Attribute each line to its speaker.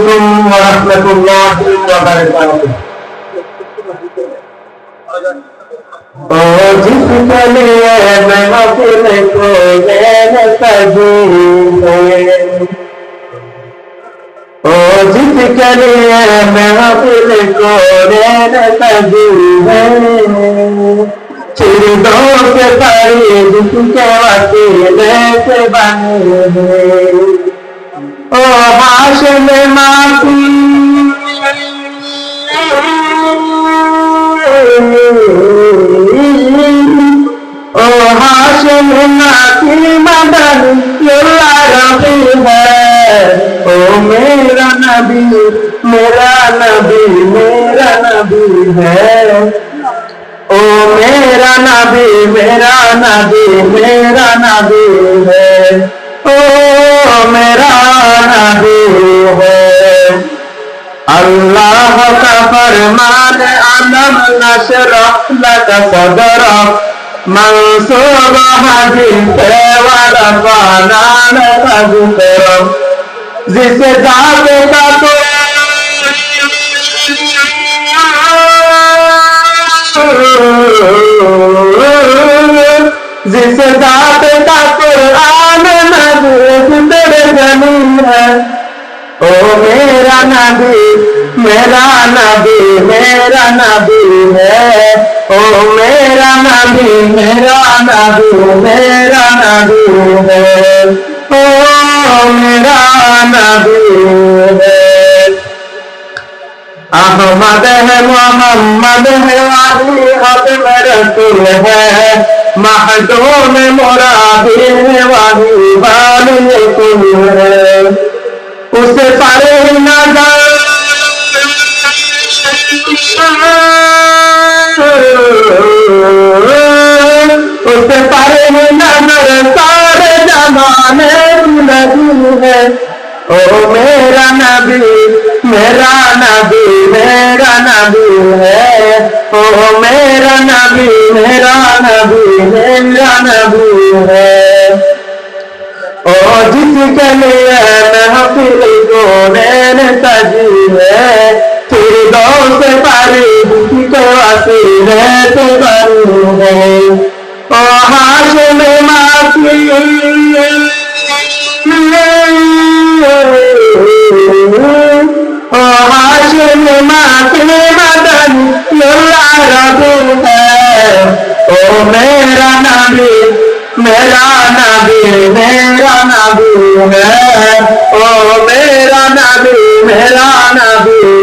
Speaker 1: عليكم ورحمة الله وبركاته. जिसके लिए मैं अपने को लेने सजी है, जिसके लिए मैं अपने को लेने सजी है, चिड़ियों के परी जिसके वसीले से बने हैं, ओ हाशिम माफी ओ हाशिम नाकी मदन युल्ला रबी है, ओ मेरा नबी मेरा नबी मेरा नबी है, ओ मेरा नबी मेरा नबी मेरा नबी है, ओ मेरा नबी है। अल्लाह का फरमान अलम नशरह लक सदरक मंसूब हदीस वरफ़अना लक ज़िक्रक, जिस जात का जिस जात का कुरान नज़ीर तेरे ज़मीन है, ओ मेरा नबी मेरा नबी मेरा नबी है, ओ मेरा नबी मेरा नबी मेरा नबी है, ओ मेरा नबी है। अहमद है मोहम्मद है अली हक़ रसूल है, महदूम मुरादी है वही वाली कुल है, उसे पर नजर उसे पर नजर सारे जमाने लगी है, ओ मेरा नबी मेरा नबी मेरा नबी है, ओ मेरा नबी मेरा नबी मेरा नबी है, ओ जिसके लिए महफिल को नैन सजी है, फिरदौस से पारी जिसके वसीले से बनी है, ओ हाशिम माफी ओ हाशिम माफी मदन युल्ला रबी है, ओ मेरा नबी मेरा नबी मेरा नबी है, ओ मेरा नबी मेरा नबी